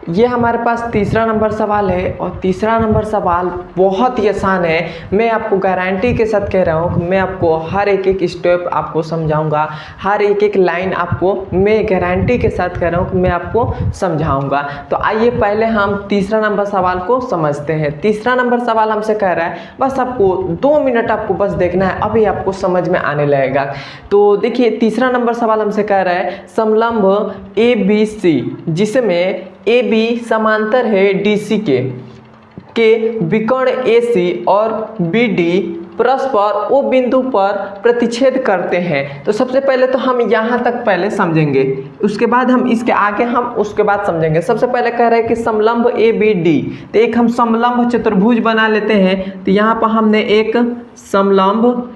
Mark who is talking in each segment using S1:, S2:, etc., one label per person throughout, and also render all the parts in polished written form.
S1: ये हमारे पास तीसरा नंबर सवाल है और तीसरा नंबर सवाल बहुत ही आसान है। मैं आपको गारंटी के साथ कह रहा हूँ कि मैं आपको हर एक एक स्टेप आपको समझाऊंगा, हर एक एक लाइन आपको मैं गारंटी के साथ कह रहा हूँ कि मैं आपको समझाऊंगा। तो आइए पहले हम तीसरा नंबर सवाल को समझते हैं। तीसरा नंबर सवाल हमसे कह रहा है, बस आपको 2 मिनट आपको बस देखना है, अभी आपको समझ में आने लगेगा। तो देखिए तीसरा नंबर सवाल हमसे कह रहा है समलंब ABC जिसमें AB समांतर है DC के विकर्ण AC और BD परस्पर O बिंदु पर प्रतिच्छेद करते हैं। तो सबसे पहले तो हम यहाँ तक पहले समझेंगे, उसके बाद हम इसके आगे हम उसके बाद समझेंगे। सबसे पहले कह रहे हैं कि समलंब ABD, तो एक हम समलंब चतुर्भुज बना लेते हैं। तो यहाँ पर हमने एक समलंब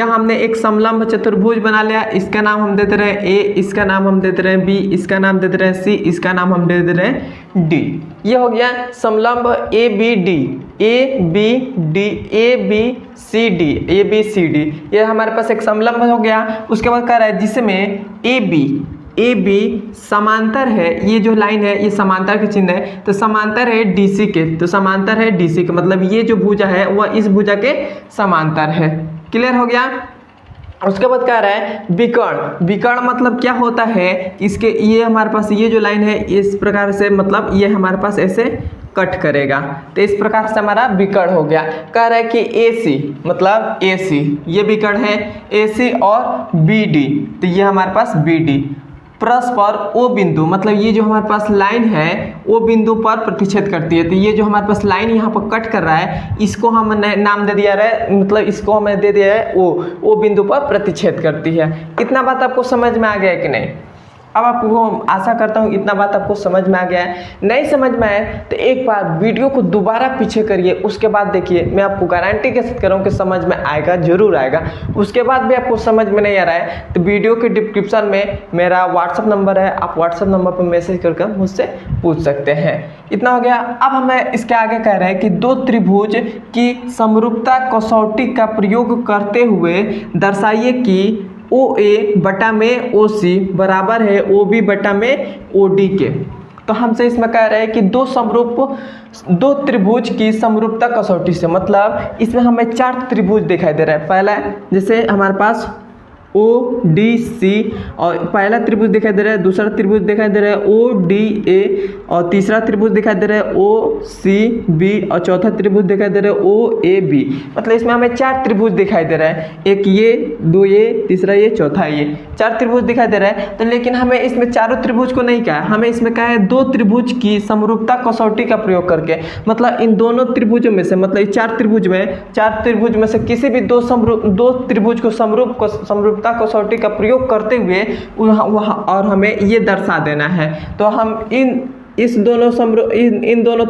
S1: हमने एक समलंब चतुर्भुज बना लिया। इसका नाम हम देते रहे A, इसका नाम हम देते रहे B, इसका नाम देते रहे C, इसका नाम हम दे दे रहे D। ये हो गया समलंब ABD, ABCD। ये हमारे पास एक समलंब हो गया। उसके बाद कह रहा है जिसमें AB समांतर है, ये जो लाइन है ये समांतर के चिन्ह है, तो समांतर है DC के, तो समांतर है DC के मतलब ये जो भुजा है वह इस भुजा के समांतर है। क्लियर हो गया। उसके बाद कह रहा है विकर्ण मतलब क्या होता है, इसके ये हमारे पास ये जो लाइन है इस प्रकार से मतलब ये हमारे पास ऐसे कट करेगा, तो इस प्रकार से हमारा विकर्ण हो गया। कह रहा है कि AC मतलब AC ये विकर्ण है, AC और BD तो ये हमारे पास BD परस्पर O बिंदु मतलब ये जो हमारे पास लाइन है O बिंदु पर प्रतिच्छेद करती है। तो ये जो हमारे पास लाइन यहाँ पर कट कर रहा है इसको हम नाम दे दिया है, मतलब इसको हमें दे दिया है O बिंदु पर प्रतिच्छेद करती है। इतना बात आपको समझ में आ गया है कि नहीं? अब आपको आशा करता हूँ इतना बात आपको समझ में आ गया है। नहीं समझ में आए तो एक बार वीडियो को दोबारा पीछे करिए, उसके बाद देखिए। मैं आपको गारंटी के साथ कह रहा हूँ कि समझ में आएगा, जरूर आएगा। उसके बाद भी आपको समझ में नहीं आ रहा है तो वीडियो के डिस्क्रिप्शन में मेरा व्हाट्सअप नंबर है, आप व्हाट्सअप नंबर पर मैसेज करके मुझसे पूछ सकते हैं। इतना हो गया। अब हमें इसके आगे कह रहे हैं कि दो त्रिभुज की समरूपता कसौटी का प्रयोग करते हुए दर्शाइए कि OA बटा में OC बराबर है OB बटा में OD के। तो हमसे इसमें कह रहे हैं कि दो त्रिभुज की समरूपता कसौटी से, मतलब इसमें हमें 4 त्रिभुज दिखाई दे रहा है। पहला जैसे हमारे पास ODC और पहला त्रिभुज दिखाई दे रहा है, दूसरा त्रिभुज दिखाई दे रहा है ODA और तीसरा त्रिभुज दिखाई दे रहा है OCB और चौथा त्रिभुज दिखाई दे रहा है OAB। मतलब इसमें हमें 4 त्रिभुज दिखाई दे रहा है, एक ये, 2 ये, तीसरा ये, चौथा ये, 4 त्रिभुज दिखाई दे रहा है। तो लेकिन हमें इसमें चारों त्रिभुज को नहीं कहा, हमें इसमें कहा है 2 त्रिभुज की समरूपता कसौटी का प्रयोग करके। मतलब इन दोनों त्रिभुजों में से, मतलब 4 त्रिभुज में से किसी भी दो त्रिभुज को समरूपता कसौटी का प्रयोग करते हुए और हमें ये दर्शा देना है। तो हम इन दोनों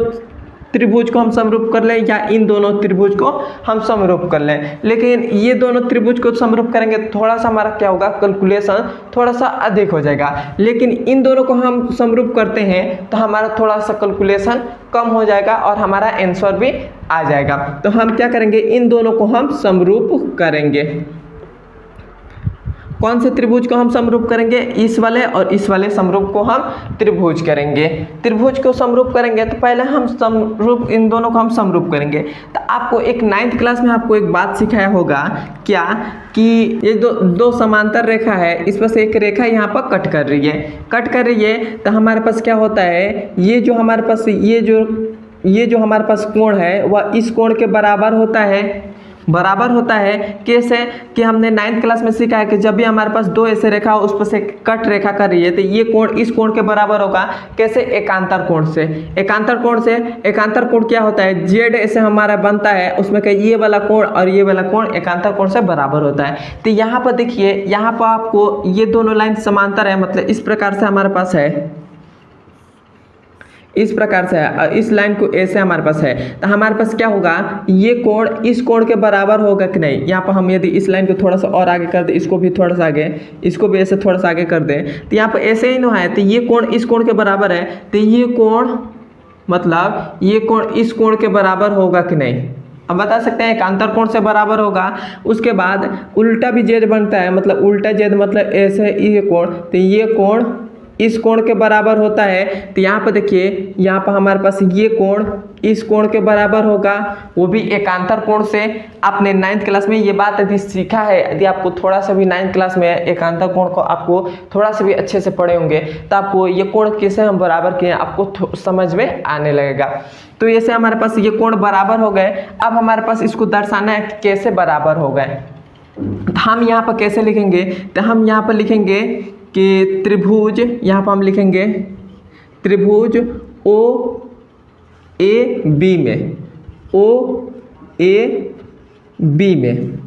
S1: त्रिभुज को हम समरूप कर लें या इन दोनों त्रिभुज को हम समरूप कर लें। लेकिन ये दोनों त्रिभुज को समरूप करेंगे तो थोड़ा सा हमारा क्या होगा, कैलकुलेशन थोड़ा सा अधिक हो जाएगा। लेकिन इन दोनों को हम समरूप करते हैं तो हमारा थोड़ा सा कैलकुलेशन कम हो जाएगा और हमारा आंसर भी आ जाएगा। तो हम क्या करेंगे, इन दोनों को हम समरूप करेंगे। कौन से त्रिभुज को हम समरूप करेंगे, इस वाले और इस वाले समरूप को हम त्रिभुज करेंगे। त्रिभुज को समरूप करेंगे तो पहले हम इन दोनों को हम समरूप करेंगे। तो आपको एक 9th क्लास में आपको एक बात सिखाया होगा क्या, कि ये दो समांतर रेखा है, इस पर से एक रेखा यहाँ पर कट कर रही है। तो हमारे पास क्या होता है, ये जो हमारे पास कोण है वह इस कोण के बराबर होता है। कैसे कि हमने 9th क्लास में सीखा है कि जब भी हमारे पास 2 ऐसे रेखा उस पर से कट रेखा कर रही है तो ये कोण इस कोण के बराबर होगा। कैसे, एकांतर कोण क्या होता है, जेड ऐसे हमारा बनता है, उसमें कि ये वाला कोण और ये वाला कोण एकांतर कोण से बराबर होता है। तो यहाँ पर देखिए, यहाँ पर आपको ये दोनों लाइन समांतर है, मतलब इस प्रकार से हमारे पास है, इस प्रकार से है, इस लाइन को ऐसे हमारे पास है। तो हमारे पास क्या होगा, ये कोण इस कोण के बराबर होगा कि नहीं। यहाँ पर हम यदि इस लाइन को थोड़ा सा और आगे कर दें, इसको भी थोड़ा सा आगे, इसको भी ऐसे थोड़ा सा आगे कर दें, तो यहाँ पर ऐसे ही ना है, तो ये कोण इस कोण के बराबर है, तो ये कोण मतलब ये कोण इस कोण के बराबर होगा कि नहीं। हम बता सकते हैं एकांतर कोण से बराबर होगा। उसके बाद उल्टा भी जेड बनता है, मतलब उल्टा जेड मतलब ऐसे ये कोण, तो ये कोण इस कोण के बराबर होता है, तो यहाँ पर देखिए यहाँ पर हमारे पास ये कोण इस कोण के बराबर होगा, वो भी एकांतर कोण से। आपने 9th क्लास में ये बात यदि सीखा है, यदि आपको थोड़ा सा भी 9th क्लास में एकांतर कोण को आपको थोड़ा सा भी अच्छे से पढ़े होंगे तो आपको ये कोण कैसे हम बराबर किए आपको समझ में आने लगेगा। तो ऐसे हमारे पास ये कोण बराबर हो गए। अब हमारे पास इसको दर्शाना है कि कैसे बराबर हो गए। हम यहाँ पर कैसे लिखेंगे, तो हम यहाँ पर लिखेंगे कि त्रिभुज, यहाँ पर हम लिखेंगे त्रिभुज ओ ए बी में, ओ ए बी में,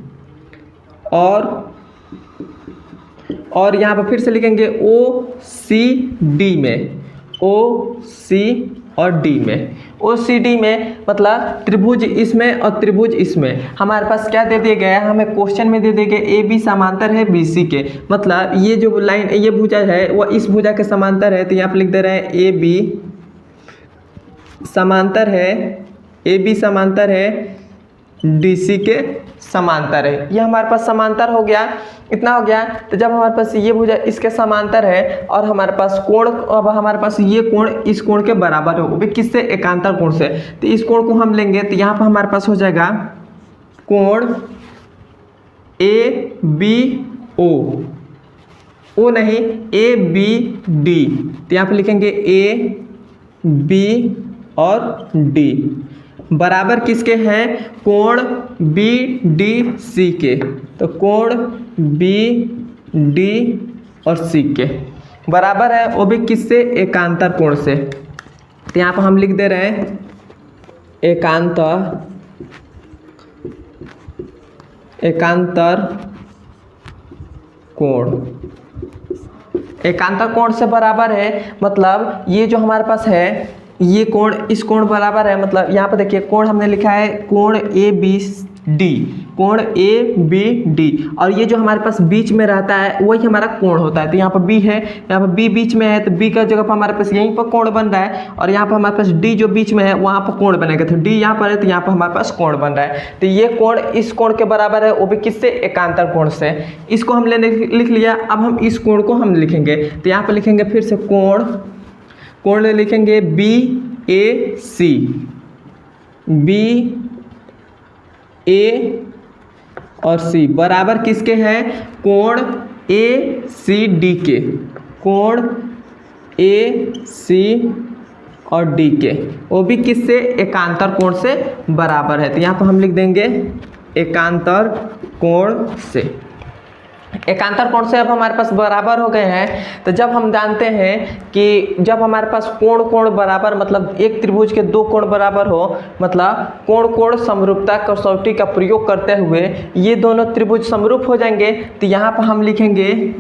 S1: और यहाँ पर फिर से लिखेंगे ओ सी डी में, ओ सी और डी में। ओ सी डी में मतलब त्रिभुज इसमें और त्रिभुज इसमें। हमारे पास क्या दे दिया गया है, हमें क्वेश्चन में दे दिए गए ए बी समांतर है बी सी के, मतलब ये जो लाइन ये भुजा है वह इस भुजा के समांतर है। तो यहाँ पर लिख दे रहे हैं ए बी समांतर है, ए बी समांतर है डी सी के समांतर है। ये हमारे पास समांतर हो गया, इतना हो गया। तो जब हमारे पास ये भुजा इसके समांतर है और हमारे पास कोण, अब हमारे पास ये कोण इस कोण के बराबर हो, वो भी किससे, एकांतर कोण से। तो इस कोण को हम लेंगे तो यहाँ पर हमारे पास हो जाएगा कोण ए बी ओ नहीं ए बी डी। तो यहाँ पर लिखेंगे ए बी और डी बराबर किसके हैं, कोण बी डी सी के। तो कोण बी डी और सी के बराबर है, वो भी किससे, एकांतर कोण से। तो यहाँ पर हम लिख दे रहे हैं एकांतर कोण। एकांतर कोण से बराबर है, मतलब ये जो हमारे पास है ये कोण इस कोण बराबर है। मतलब यहाँ पर देखिए कोण हमने लिखा है कोण ए बी डी, कोण ए बी डी, और ये जो हमारे पास बीच में रहता है वही हमारा कोण होता है। तो यहाँ पर बी है, यहाँ पर बी बीच में है, तो बी का जगह पर हमारे पास यहीं पर कोण बन रहा है, और यहाँ पर हमारे पास डी जो बीच में है वहाँ पर कोण बनेगा। तो डी यहाँ पर है तो यहाँ पर हमारे पास कोण बन रहा है। तो ये कोण इस कोण के बराबर है, वो भी किससे, एकांतर कोण से। इसको हमने लिख लिया। अब हम इस कोण को हम लिखेंगे, तो यहाँ पर लिखेंगे फिर से कोण लिखेंगे बी ए सी, बी ए और सी बराबर किसके हैं, कोण ए सी डी के, कोण ए सी और डी के, वो भी किससे, एकांतर कोण से बराबर है। तो यहाँ पर हम लिख देंगे एकांतर कोण से। एकांतर कोण से अब हमारे पास बराबर हो गए हैं। तो जब हम जानते हैं कि जब हमारे पास कोण बराबर, मतलब एक त्रिभुज के दो कोण बराबर हो, मतलब कोण समरूपता कसौटी का प्रयोग करते हुए ये दोनों त्रिभुज समरूप हो जाएंगे। तो यहाँ पर हम लिखेंगे,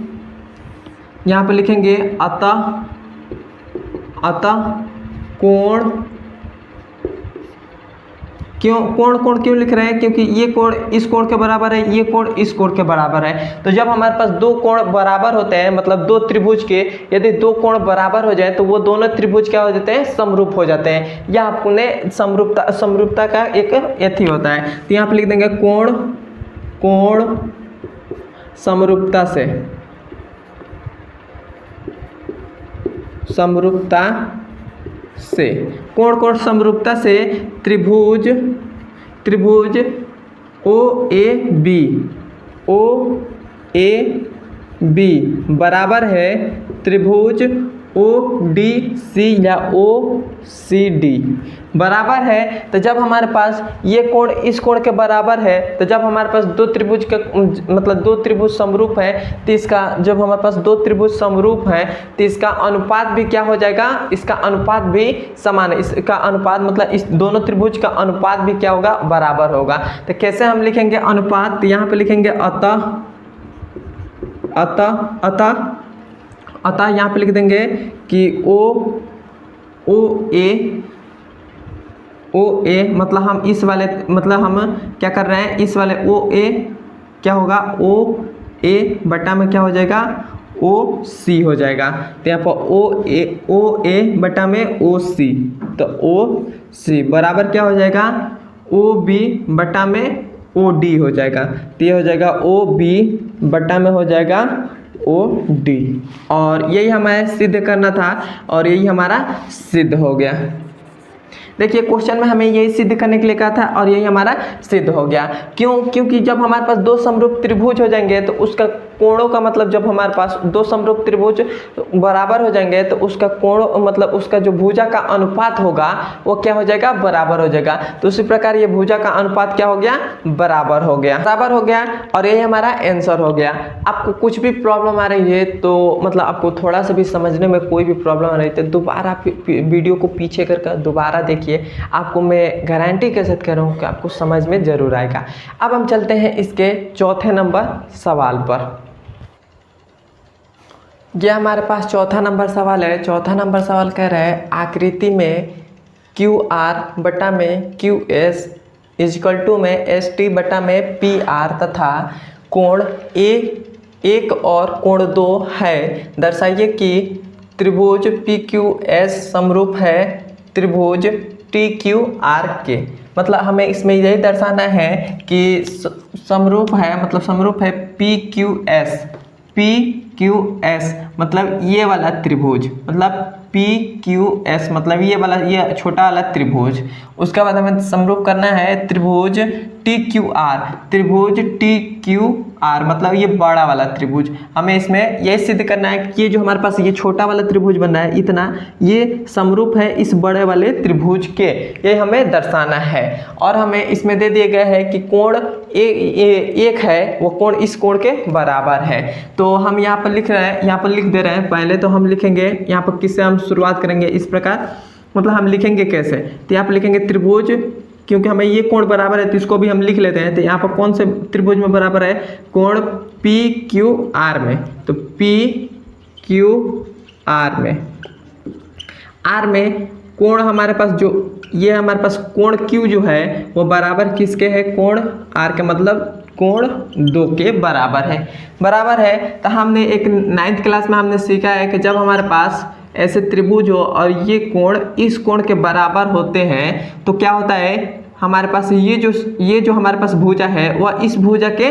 S1: यहाँ पर लिखेंगे अतः कोण क्यों लिख रहे हैं, क्योंकि ये कोण इस कोण के बराबर है, ये कोण इस कोण के बराबर है। तो जब हमारे पास दो कोण बराबर होते हैं, मतलब दो त्रिभुज के यदि दो कोण बराबर हो जाए तो वो दोनों त्रिभुज क्या हो जाते हैं, समरूप हो जाते हैं। यह अपने समरूपता का एक एथी होता है। तो यहाँ पर लिख देंगे कोण समरूपता से कोण समरूपता से त्रिभुज ओ ए बी बराबर है त्रिभुज ओ डी सी या ओ सी डी बराबर है। तो जब हमारे पास ये कोण इस कोण के बराबर है, तो जब हमारे पास दो त्रिभुज का मतलब दो त्रिभुज समरूप है, तो इसका जब हमारे पास दो त्रिभुज समरूप है तो इसका अनुपात भी क्या हो जाएगा, इसका अनुपात भी समान है। इसका अनुपात मतलब इस दोनों त्रिभुज का अनुपात भी क्या होगा, बराबर होगा। तो कैसे हम लिखेंगे अनुपात, तो यहाँ पे लिखेंगे अतः यहाँ पे लिख देंगे कि ओ ए मतलब हम इस वाले, मतलब हम क्या कर रहे हैं, इस वाले ओ ए क्या होगा, ओ ए बटा में क्या हो जाएगा, ओ सी हो जाएगा। तो यहाँ पर ओ ए बटा में ओ सी, तो ओ सी बराबर क्या हो जाएगा, ओ बी बटा में ओ डी हो जाएगा। तो ये हो जाएगा ओ बी बटा में हो जाएगा OD। और यही हमें सिद्ध करना था और यही हमारा सिद्ध हो गया। देखिए क्वेश्चन में हमें यही सिद्ध करने के लिए कहा था और यही हमारा सिद्ध हो गया। क्यों? क्योंकि जब हमारे पास दो समरूप त्रिभुज हो जाएंगे तो उसका कोणों का मतलब, जब हमारे पास दो समरूप त्रिभुज बराबर हो जाएंगे तो उसका कोण मतलब उसका जो भुजा का अनुपात होगा वो क्या हो जाएगा? बराबर हो जाएगा। तो उसी प्रकार ये भुजा का अनुपात क्या हो गया? बराबर हो गया। बराबर हो गया और यही हमारा आंसर हो गया। आपको कुछ भी प्रॉब्लम आ रही है तो मतलब आपको थोड़ा सा भी समझने में कोई भी प्रॉब्लम आ रही है तो दोबारा वीडियो को पीछे कर दोबारा देखिए, आपको मैं गारंटी के साथ कह रहा हूँ कि आपको समझ में जरूर आएगा। अब हम चलते हैं इसके चौथे नंबर सवाल पर। यह हमारे पास चौथा नंबर सवाल है। चौथा नंबर सवाल कह रहा है आकृति में QR बटा में QS इजकल टू में ST बटा में PR तथा कोण A1 और कोण 2 है। दर्शाइए कि त्रिभुज PQS समरूप है त्रिभुज TQR के। मतलब हमें इसमें यही दर्शाना है कि समरूप है, मतलब समरूप है PQS मतलब ये वाला त्रिभुज, मतलब PQS मतलब ये वाला, ये छोटा वाला त्रिभुज। उसके बाद हमें समरूप करना है त्रिभुज TQR, त्रिभुज TQR मतलब ये बड़ा वाला त्रिभुज। हमें इसमें यह सिद्ध करना है कि ये जो हमारे पास ये छोटा वाला त्रिभुज बन रहा है इतना, ये समरूप है इस बड़े वाले त्रिभुज के, ये हमें दर्शाना है। और हमें इसमें दे दिए गए है कि कोण एक है वो कोण इस कोण के बराबर है। तो हम यहाँ पर लिख रहे हैं, यहाँ पर लिख दे रहे हैं। पहले तो हम लिखेंगे यहाँ पर किससे हम शुरुआत करेंगे इस प्रकार, मतलब हम लिखेंगे कैसे, तो यहाँ पर लिखेंगे त्रिभुज, क्योंकि हमें ये कोण बराबर है तो इसको भी हम लिख लेते हैं। तो यहाँ पर कौन से त्रिभुज में बराबर है? कोण PQR में। तो PQR में, R में कोण हमारे पास जो ये हमारे पास कोण Q जो है वो बराबर किसके है? कोण R के, मतलब कोण 2 के बराबर है। बराबर है तो हमने एक 9th क्लास में हमने सीखा है कि जब हमारे पास ऐसे त्रिभुज हो और ये कोण इस कोण के बराबर होते हैं तो क्या होता है? हमारे पास ये जो हमारे पास भुजा है वह इस भुजा के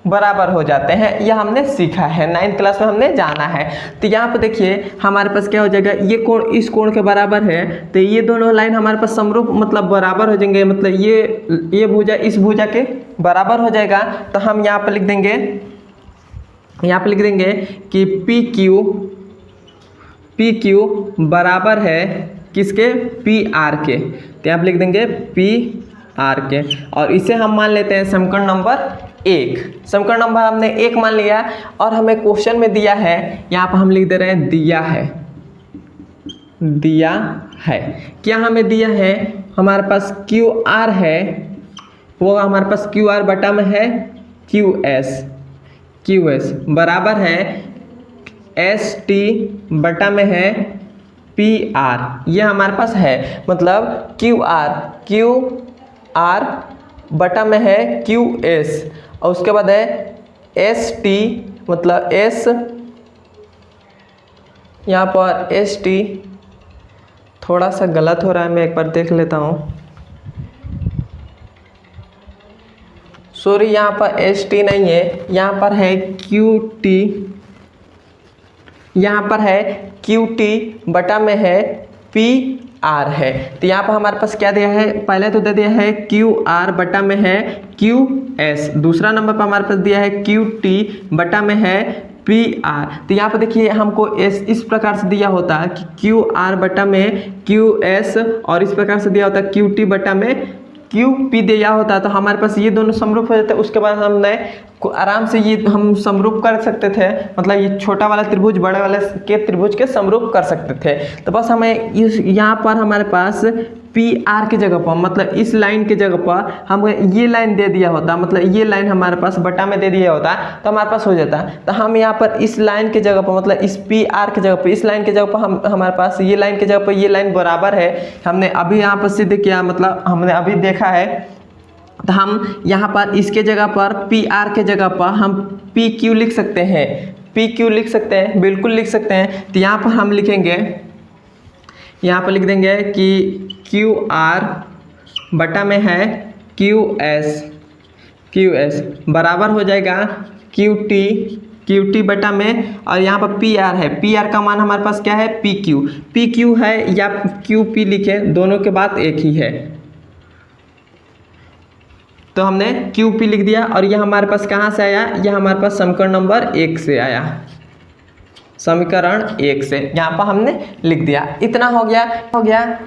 S1: बराबर हो जाते हैं। यह हमने सीखा है 9th क्लास में, हमने जाना है। तो यहाँ पर देखिए हमारे पास क्या हो जाएगा, ये कोण इस कोण के बराबर है तो ये दोनों लाइन हमारे पास समरूप मतलब बराबर हो जाएंगे, मतलब ये भुजा इस भुजा के बराबर हो जाएगा। तो हम यहाँ पर लिख देंगे, यहाँ पर लिख देंगे कि PQ बराबर है किसके? PR के। तो यहाँ पर लिख देंगे PR के, और इसे हम मान लेते हैं समीकरण नंबर 1। समीकरण नंबर हमने 1 मान लिया और हमें क्वेश्चन में दिया है, यहाँ पर हम लिख दे रहे हैं दिया है। क्या हमें दिया है? हमारे पास QR है, वो हमारे पास QR बटा में है QS बराबर है ST बटा में है PR। ये हमारे पास है, मतलब QR बटा में है QS और उसके बाद है ST मतलब S, यहाँ पर ST थोड़ा सा गलत हो रहा है, मैं एक बार देख लेता हूँ। सॉरी, यहाँ पर ST नहीं है, यहाँ पर है QT, यहाँ पर है QT बटा में है PR है। तो यहाँ पर हमारे पास क्या दिया है? पहले तो दे दिया है QR बटा में है QS, दूसरा नंबर पर हमारे पास दिया है QT बटा में है PR। तो यहाँ पर देखिए हमको इस प्रकार से दिया होता है कि QR बटा में QS और इस प्रकार से दिया होता है QT बटा में QP दिया होता है। तो हमारे पास ये दोनों समरूप हो जाते हैं। उसके बाद हमने आराम से ये हम समरूप कर सकते थे, मतलब ये छोटा वाला त्रिभुज बड़े वाले के त्रिभुज के समरूप कर सकते थे। तो बस हमें यहाँ पर हमारे पास PR की जगह पर, मतलब इस लाइन की जगह पर हम ये लाइन दे दिया होता, मतलब ये लाइन हमारे पास बटा में दे दिया होता तो हमारे पास हो जाता। तो हम यहाँ पर इस लाइन की जगह पर, मतलब इस PR की जगह पर, इस लाइन की जगह पर हमारे पास ये लाइन की जगह पर ये लाइन बराबर है। हमने अभी यहाँ पर सिद्ध किया, मतलब हमने अभी देखा है। तो हम यहाँ पर इसके जगह पर PR के जगह पर हम PQ लिख सकते हैं, PQ लिख सकते हैं, बिल्कुल लिख सकते हैं। तो यहाँ पर हम लिखेंगे, यहाँ पर लिख देंगे कि QR बटा में है QS बराबर हो जाएगा QT क्यू टी बटा में, और यहाँ पर पी आर है, पी आर का मान हमारे पास क्या है पी क्यू है या क्यू पी लिखे, दोनों के बात एक ही है। तो हमने क्यू पी लिख दिया और यह हमारे पास कहाँ से आया, यह हमारे पास समीकरण नंबर 1 से आया, समीकरण 1 से यहाँ पर हमने लिख दिया। इतना हो गया।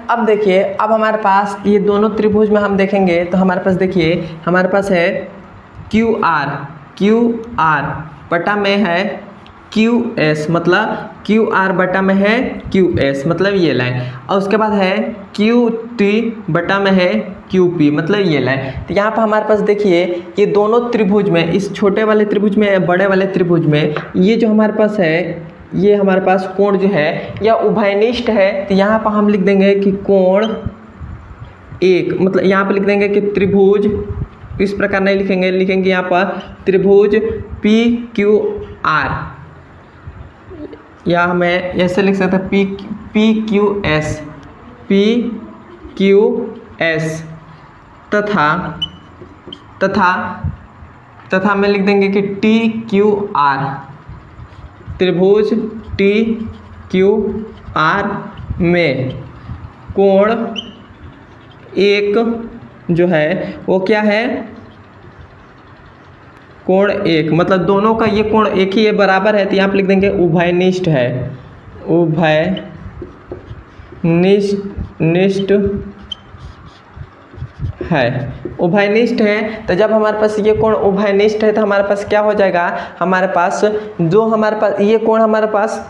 S1: अब देखिए, अब हमारे पास ये दोनों त्रिभुज में हम देखेंगे तो हमारे पास देखिए, हमारे पास है क्यू आर बटा में है क्यू एस, मतलब क्यू आर बटा में है क्यू एस, मतलब ये लाइन, और उसके बाद है क्यू टी बटा में है क्यू पी, मतलब ये लाइन। तो यहाँ पर हमारे पास देखिए, ये दोनों त्रिभुज में, इस छोटे वाले त्रिभुज में बड़े वाले त्रिभुज में, ये जो हमारे पास है, ये हमारे पास कोण जो है यह उभयनिष्ठ है। तो यहाँ पर हम लिख देंगे कि कोण एक, मतलब यहाँ पर लिख देंगे कि त्रिभुज, इस प्रकार नहीं लिखेंगे यहाँ पर त्रिभुज पी क्यू आर, या हमें ऐसे लिख सकते हैं पी क्यू एस तथा में लिख देंगे कि टी क्यू आर, त्रिभुज टी क्यू आर में कोण एक जो है वो क्या है, कोण एक, मतलब दोनों का ये कोण एक ही है, बराबर है। तो यहाँ पे लिख देंगे उभयनिष्ठ है, उभयनिष्ठ है। तो जब हमारे पास ये कोण उभयनिष्ठ है तो हमारे पास क्या हो जाएगा, हमारे पास जो हमारे पास ये कोण हमारे पास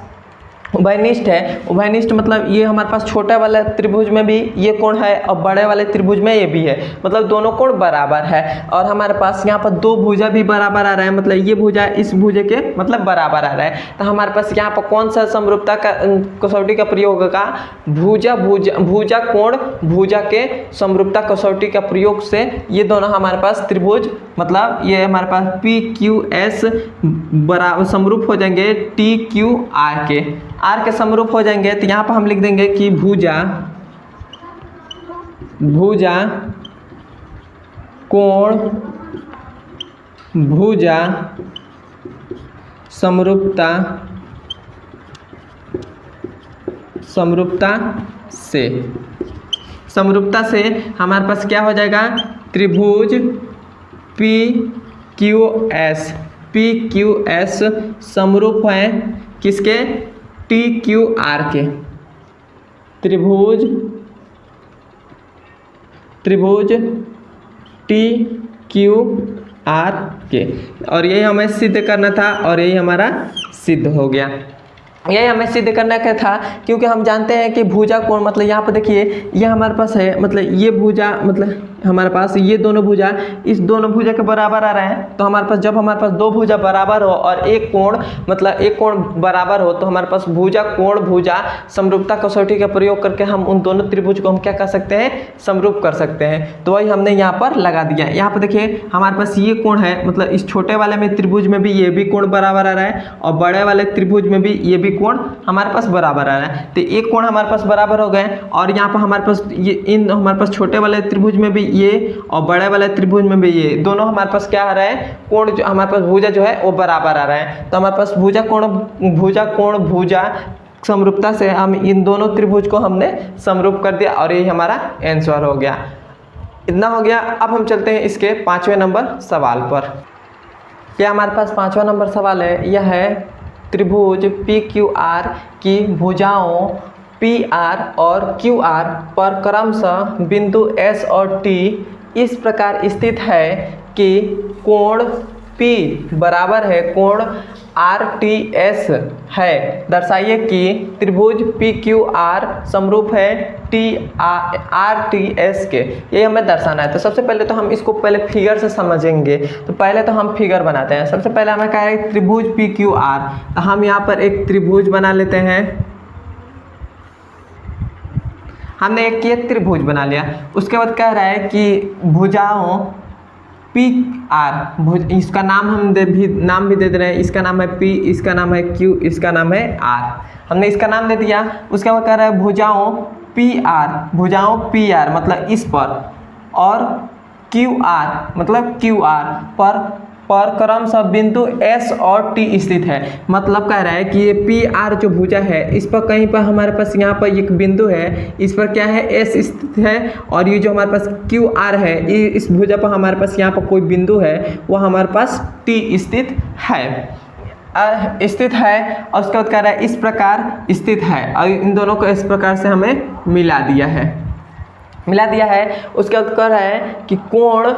S1: उभयनिष्ठ है, उभयनिष्ठ मतलब ये हमारे पास छोटे वाले त्रिभुज में भी ये कोण है और बड़े वाले त्रिभुज में ये भी है, मतलब दोनों कोण बराबर है। और हमारे पास यहाँ पर दो भुजा भी बराबर आ रहा है, मतलब ये भुजा इस भुजे के मतलब बराबर आ रहा है। तो हमारे पास यहाँ पर कौन सा समरूपता का कसौटी का प्रयोग होगा, भुजा कोण भुजा के समरूपता कसौटी का प्रयोग से ये दोनों हमारे पास त्रिभुज, मतलब ये हमारे पास पी क्यू एस बराबर समरूप हो जाएंगे टी क्यू आर के समरूप हो जाएंगे। तो यहाँ पर हम लिख देंगे कि भुजा कोण भुजा समरूपता से हमारे पास क्या हो जाएगा, त्रिभुज पी क्यू एस समरूप है किसके, टी क्यू आर के, त्रिभुज टी क्यू आर के। और यही हमें सिद्ध करना था और यही हमारा सिद्ध हो गया। यही हमें सिद्ध करना क्या था, क्योंकि हम जानते हैं कि भुजा कोण, मतलब यहाँ पर देखिए ये हमारे पास है, मतलब ये भुजा, मतलब हमारे पास ये दोनों भुजा इस दोनों भुजा के बराबर आ रहे हैं। तो हमारे पास जब हमारे पास दो भुजा बराबर हो और एक कोण, मतलब एक कोण बराबर हो, तो हमारे पास भुजा कोण भुजा समरूपता कसौटी का प्रयोग करके हम उन दोनों त्रिभुज को हम क्या कर सकते हैं, समरूप कर सकते हैं। तो वही हमने यहाँ पर लगा दिया। यहाँ पर देखिए हमारे पास ये कोण है, मतलब इस छोटे वाले में त्रिभुज में भी ये भी कोण बराबर आ रहा है और बड़े वाले त्रिभुज में भी ये भी कोण हमारे पास बराबर आ रहा है। तो एक कोण हमारे पास बराबर हो गए और यहाँ पर हमारे पास ये इन हमारे पास छोटे वाले त्रिभुज में भी ये और बड़े वाले त्रिभुज में भी ये दोनों हमारे पास क्या आ रहा है, कोण जो हमारे पास भुजा जो है वो बराबर आ रहा है। तो हमारे पास भुजा कोण भुजा समरूपता से हम इन दोनों त्रिभुज को हमने समरूप कर दिया और यही हमारा आंसर हो गया। इतना हो गया। अब हम चलते हैं इसके 5वें नंबर सवाल पर। क्या हमारे पास 5वां नंबर सवाल है, यह है त्रिभुज पी क्यू आर की भुजाओं पी आर और क्यू आर पर क्रमशः बिंदु एस और टी इस प्रकार स्थित है कि कोण P बराबर है कोण RTS है। दर्शाइए कि त्रिभुज PQR समरूप है RTS के। ये हमें दर्शाना है। तो सबसे पहले तो हम इसको पहले फिगर से समझेंगे। तो पहले तो हम फिगर बनाते हैं। सबसे पहले हमें कह रहा है त्रिभुज PQR। तो हम यहाँ पर एक त्रिभुज बना लेते हैं। हमने एक त्रिभुज बना लिया। उसके बाद कह रहा है कि भुजाओं PR, इसका नाम हम नाम भी दे दे रहे हैं। इसका नाम है P, इसका नाम है Q, इसका नाम है R। हमने इसका नाम दे दिया। उसके बाद कह रहा है भुजाओं PR मतलब इस पर, और QR मतलब QR पर पर क्रमशः बिंदु S और T स्थित है। मतलब कह रहा है कि ये PR जो भुजा है इस पर कहीं पर हमारे पास यहाँ पर एक बिंदु है, इस पर क्या है S स्थित है, और ये जो हमारे पास QR है ये इस भुजा पर हमारे पास यहाँ पर कोई बिंदु है वो हमारे पास T स्थित है और उसके बाद कह रहा है इस प्रकार स्थित है, और इन दोनों को इस प्रकार से हमें मिला दिया है। उसके बाद कह रहा है कि कोण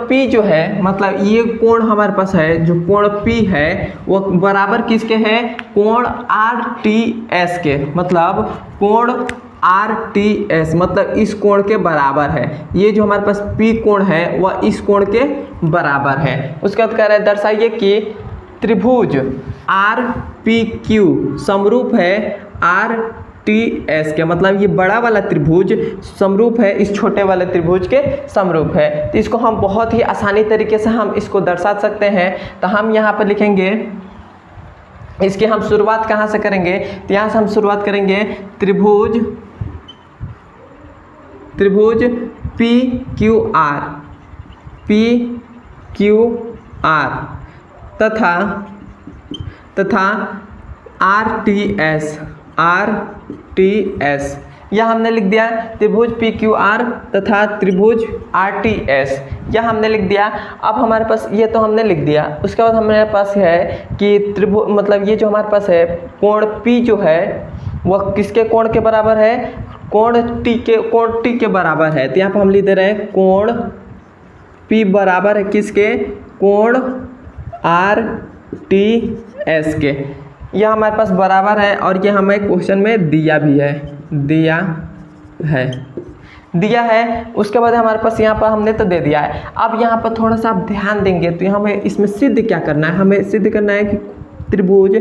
S1: P जो है, मतलब ये कोण हमारे पास है, जो कोण P है वो बराबर किसके है, कोण RTS के, मतलब कोण RTS मतलब इस कोण के बराबर है। ये जो हमारे पास P कोण है वह इस कोण के बराबर है। उसके बाद कह रहा है दर्शाइए कि त्रिभुज RPQ समरूप है RTS के, मतलब ये बड़ा वाला त्रिभुज समरूप है इस छोटे वाले त्रिभुज के समरूप है। तो इसको हम बहुत ही आसानी तरीके से हम इसको दर्शा सकते हैं। तो हम यहाँ पर लिखेंगे, इसकी हम शुरुआत कहाँ से करेंगे, तो यहाँ से हम शुरुआत करेंगे त्रिभुज PQR तथा RTS यह हमने लिख दिया, त्रिभुज PQR तथा त्रिभुज RTS यह हमने लिख दिया। अब हमारे पास ये तो हमने लिख दिया। उसके बाद हमारे पास है कि त्रिभुज, मतलब ये जो हमारे पास है कोण P जो है वह किसके कोण के बराबर है, कोण T के बराबर है। तो यहाँ पर हम लिख दे रहे हैं कोण P बराबर है किसके, कोण RTS के। यह हमारे पास बराबर है और ये हमें क्वेश्चन में दिया है। उसके बाद हमारे पास यहाँ पर हमने तो दे दिया है। अब यहाँ पर थोड़ा सा आप ध्यान देंगे तो हमें इसमें सिद्ध क्या करना है, हमें सिद्ध करना है कि त्रिभुज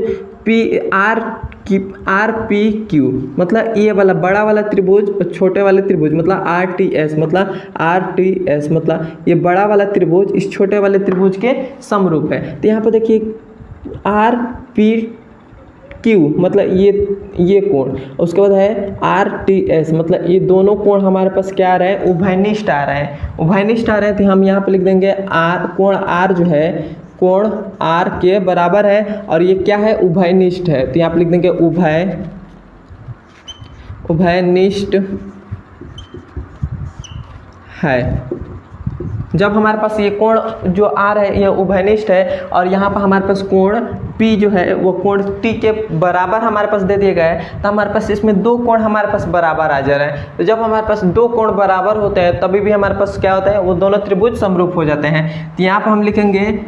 S1: RPQ मतलब ये वाला बड़ा वाला त्रिभुज और छोटे वाले त्रिभुज मतलब RTS मतलब ये बड़ा वाला त्रिभुज इस छोटे वाले त्रिभुज के समरूप है। तो यहाँ पर देखिए RPQ मतलब ये कोण, उसके बाद है RTS मतलब ये दोनों कोण हमारे पास क्या आ रहे हैं, उभयनिष्ठ आ रहे हैं। तो हम यहाँ पे लिख देंगे कोण R जो है कोण R के बराबर है और ये क्या है, उभयनिष्ठ है। तो यहाँ पे लिख देंगे उभयनिष्ठ है। जब हमारे पास ये कोण जो R है यह उभयनिष्ठ है और यहाँ पर हमारे पास कोण P जो है वो कोण T के बराबर हमारे पास दे दिए गए, तो हमारे पास इसमें दो कोण हमारे पास बराबर आ जा रहे हैं। तो जब हमारे पास दो कोण बराबर होते हैं तभी भी हमारे पास क्या होता है, वो दोनों त्रिभुज समरूप हो जाते हैं। तो यहाँ पर हम लिखेंगे,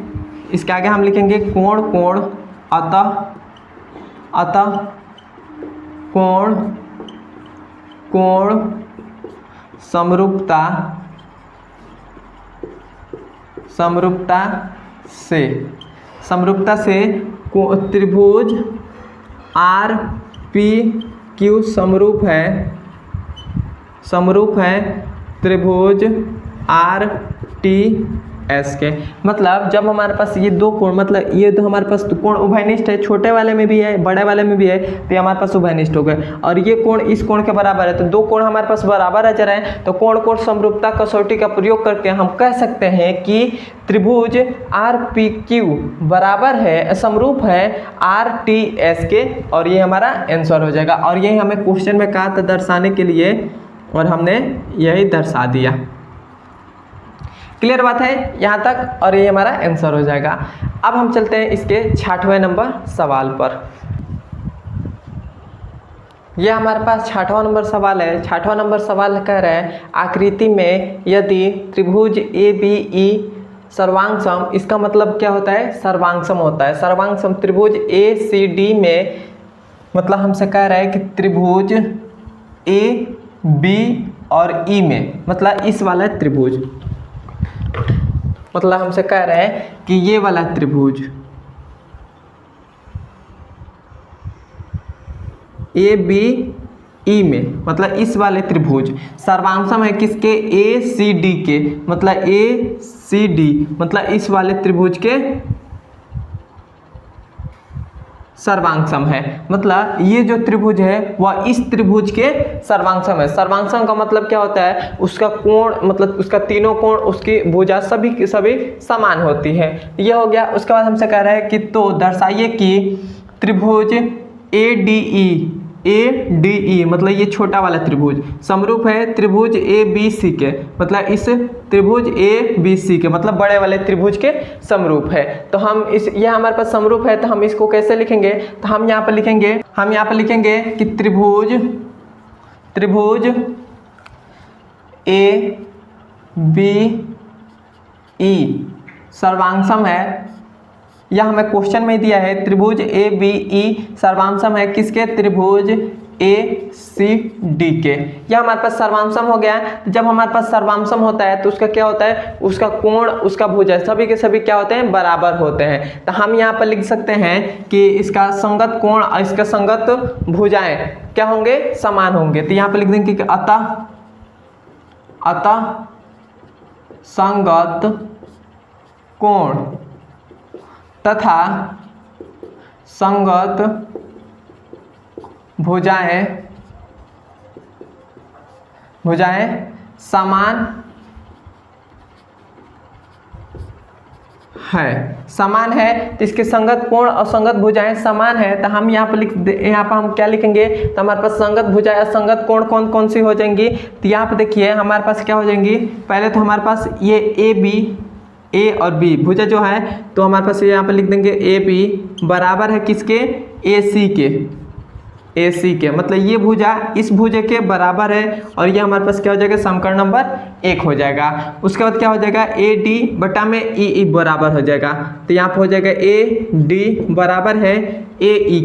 S1: इसके आगे हम लिखेंगे कोण अतः कोण समरूपता से त्रिभुज RPQ समरूप है त्रिभुज RTS के। मतलब जब हमारे पास ये दो कोण, मतलब ये तो हमारे पास कोण उभयनिष्ठ है, छोटे वाले में भी है बड़े वाले में भी है, तो ये हमारे पास उभयनिष्ठ हो गए और ये कोण इस कोण के बराबर है। तो दो कोण हमारे पास बराबर आ जा रहे हैं। तो कोण समरूपता कसौटी का प्रयोग करके हम कह सकते हैं कि त्रिभुज RPQ बराबर है, समरूप है RTS के, और ये हमारा आंसर हो जाएगा। और यही हमें क्वेश्चन में कहा था दर्शाने के लिए और हमने यही दर्शा दिया। क्लियर बात है यहाँ तक, और ये हमारा आंसर हो जाएगा। अब हम चलते हैं इसके 6वें नंबर सवाल पर। यह हमारे पास 6वां नंबर सवाल है। 6वां नंबर सवाल कह रहा है आकृति में यदि त्रिभुज ABE सर्वांगसम, इसका मतलब क्या होता है, सर्वांगसम होता है। सर्वांगसम त्रिभुज ACD में, मतलब हमसे कह रहा है कि त्रिभुज AB और E में, मतलब इस वाला त्रिभुज, मतलब हमसे कह रहे हैं कि ये वाला त्रिभुज ABE में, मतलब इस वाले त्रिभुज सर्वांगसम है किसके, ACD के, मतलब ACD मतलब इस वाले त्रिभुज के सर्वांग है। मतलब ये जो त्रिभुज है वह इस त्रिभुज के सर्वांग है। सर्वांग का मतलब क्या होता है, उसका कोण मतलब उसका तीनों कोण, उसकी भुजा सभी की सभी समान होती है। ये हो गया। उसके बाद हमसे कह रहा है कि तो दर्शाइए कि त्रिभुज ADE मतलब ये छोटा वाला त्रिभुज समरूप है त्रिभुज ABC के, मतलब इस त्रिभुज ABC के मतलब बड़े वाले त्रिभुज के समरूप है। तो हम इस यह हमारे पास समरूप है, तो हम इसको कैसे लिखेंगे, तो हम यहाँ पर लिखेंगे कि त्रिभुज ABE सर्वांग है। यह हमें क्वेश्चन में दिया है, त्रिभुज ABE सर्वांग है किसके, त्रिभुज ACD के। यह हमारे पास सर्वांग हो गया। जब हमारे पास सर्वांग होता है तो उसका क्या होता है, उसका कोण उसका भुजा सभी के सभी क्या होते हैं, बराबर होते हैं। तो हम यहाँ पर लिख सकते हैं कि इसका संगत कोण और इसका संगत भुजाएं क्या होंगे, समान होंगे। तो यहाँ पर लिख देंगे कि अतः संगत कोण तथा संगत भुजाएं समान है। तो इसके संगत कोण और संगत भुजाएं समान है। तो हम यहाँ पर हम क्या लिखेंगे, तो हमारे पास संगत भुजाएं और संगत कोण कौन कौन सी हो जाएंगी। तो यहाँ पर देखिए हमारे पास क्या हो जाएंगी, पहले तो हमारे पास ये A और B भुजा जो है, तो हमारे पास यहाँ पर लिख देंगे AB बराबर है किसके, AC के मतलब ये भुजा इस भुजा के बराबर है। और ये हमारे पास क्या हो जाएगा, समीकरण नंबर 1 हो जाएगा। उसके बाद क्या हो जाएगा, AD बटा में EE बराबर हो जाएगा। तो यहाँ पर हो जाएगा AD बराबर है AE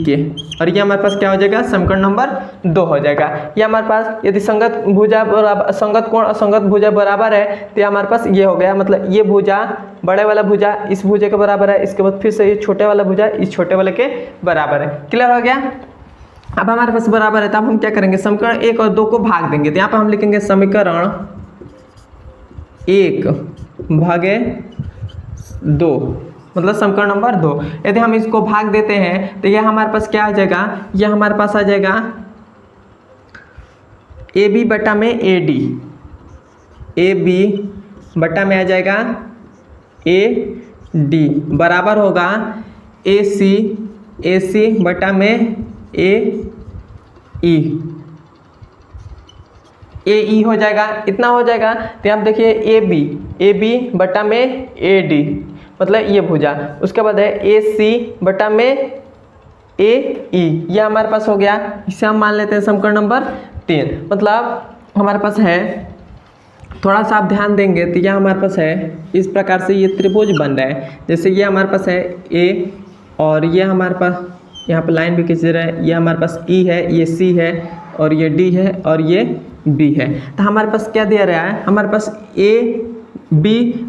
S1: के और ये हमारे पास क्या हो जाएगा, समीकरण नंबर 2 हो जाएगा। ये हमारे पास यदि संगत भुजा बराबर संगत कोण और संगत भुजा बराबर है तो हमारे पास ये हो गया, मतलब ये भुजा बड़े वाला भुजा इस भुजा के बराबर है, इसके बाद फिर से ये छोटे वाला भुजा इस छोटे वाले के बराबर है। क्लियर हो गया। अब हमारे पास बराबर है तो अब हम क्या करेंगे, समीकरण 1 और 2 को भाग देंगे। तो यहाँ पर हम लिखेंगे समीकरण 1 भागे 2 मतलब समीकरण नंबर 2। यदि हम इसको भाग देते हैं तो यह हमारे पास क्या आ जाएगा, यह हमारे पास आ जाएगा AB बटा में AD, AB बटा में आ जाएगा AD बराबर होगा AC बटा में AE हो जाएगा, इतना हो जाएगा। तो आप देखिए AB बटा में AD मतलब ये भुजा, उसके बाद है AC बटा में AE, यह हमारे पास हो गया। इसे हम मान लेते हैं समीकरण नंबर 3। मतलब हमारे पास है, थोड़ा सा आप ध्यान देंगे तो यह हमारे पास है इस प्रकार से ये त्रिभुज बन रहा है। जैसे ये हमारे पास है A और ये हमारे पास यहाँ पर लाइन भी खींच रहा है, ये हमारे पास E है, ये C है और ये D है और ये B है। तो हमारे पास क्या दिया रहा है, हमारे पास AB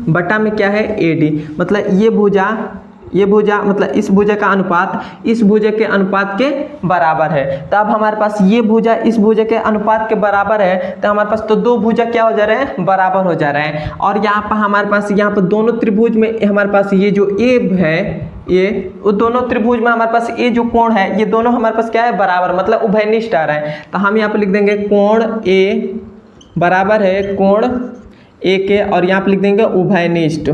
S1: बटा में क्या है AD, मतलब ये भुजा मतलब इस भुजा का अनुपात इस भुजा के अनुपात के बराबर है। तो अब हमारे पास ये भुजा इस भुजा के अनुपात के बराबर है, तो हमारे पास तो दो भुजा क्या हो जा रहे हैं, बराबर हो जा रहे हैं। और यहाँ पर हमारे पास यहाँ पर दोनों त्रिभुज में हमारे पास ये जो A है, ये वो दोनों त्रिभुज में हमारे पास ये जो कोण है ये दोनों हमारे पास क्या है, बराबर मतलब उभयनिष्ठ आ रहा है। तो हम यहाँ पर लिख देंगे कोण A बराबर है कोण A के, और यहाँ पर लिख देंगे उभयनिष्ठ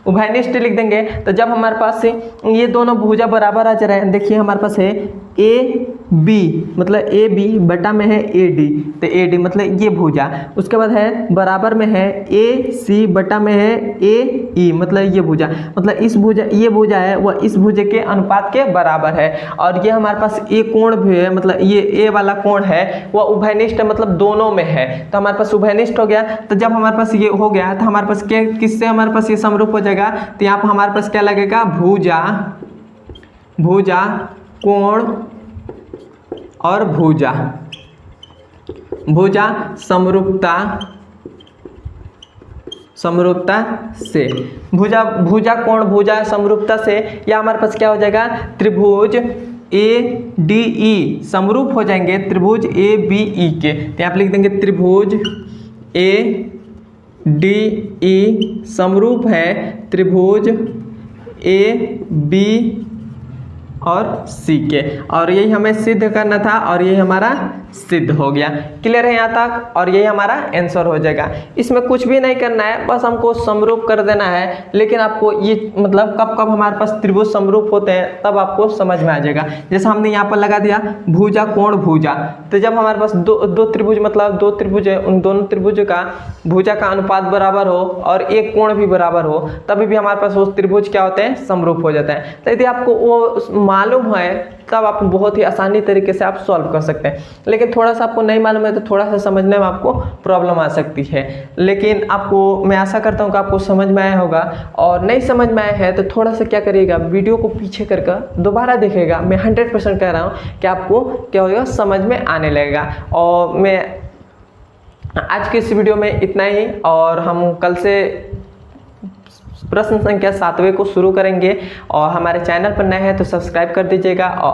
S1: उभयनिष्ठ लिख देंगे। तो जब हमारे पास से ये दोनों भुजा बराबर आ जा रहे हैं, देखिए हमारे पास है AB मतलब AB बटा में है AD, तो AD मतलब ये भुजा, उसके बाद है बराबर में है AC बटा में है AE मतलब ये भुजा, मतलब इस भुजा ये भुजा है वह इस भुजा के अनुपात के बराबर है। और ये हमारे पास A कोण भी है, मतलब ये A वाला कोण है वह उभयनिष्ठ मतलब दोनों में है, तो हमारे पास उभयनिष्ठ हो गया। तो जब हमारे पास ये हो गया तो हमारे पास क्या किससे हमारे पास ये समरूप हो जाएगा, तो यहाँ पर हमारे पास क्या लगेगा, भुजा कोण और भुजा समरूपता से भुजा कोण भुजा समरूपता से या हमारे पास क्या हो जाएगा, त्रिभुज ADE समरूप हो जाएंगे त्रिभुज ABE के। तो यहाँ पे लिख देंगे त्रिभुज ए डी ई समरूप है त्रिभुज ए बी और सी के, और यही हमें सिद्ध करना था और यही हमारा सिद्ध हो गया। क्लियर है यहाँ तक? और यही हमारा आंसर हो जाएगा। इसमें कुछ भी नहीं करना है, बस हमको समरूप कर देना है। लेकिन आपको ये मतलब कब कब हमारे पास त्रिभुज समरूप होते हैं तब आपको समझ में आ जाएगा। जैसे हमने यहाँ पर लगा दिया भुजा कोण भुजा, तो जब हमारे पास दो त्रिभुज मतलब दो त्रिभुज है, उन दोनों त्रिभुज का भुजा का अनुपात बराबर हो और एक कोण भी बराबर हो, तभी भी हमारे पास वो त्रिभुज क्या होते हैं, समरूप हो जाता है। तो यदि आपको वो मालूम है तब आप बहुत ही आसानी तरीके से आप सॉल्व कर सकते हैं। लेकिन थोड़ा सा आपको नहीं मालूम है तो थोड़ा सा समझने में आपको प्रॉब्लम आ सकती है। लेकिन आपको मैं आशा करता हूँ कि आपको समझ में आया होगा, और नहीं समझ में आया है तो थोड़ा सा क्या करिएगा, वीडियो को पीछे करके दोबारा देखिएगा। मैं 100% कह रहा हूँ कि आपको क्या होगा, समझ में आने लगेगा। और मैं आज के इस वीडियो में इतना ही, और हम कल से प्रश्न संख्या 7वें को शुरू करेंगे। और हमारे चैनल पर नए हैं तो सब्सक्राइब कर दीजिएगा। और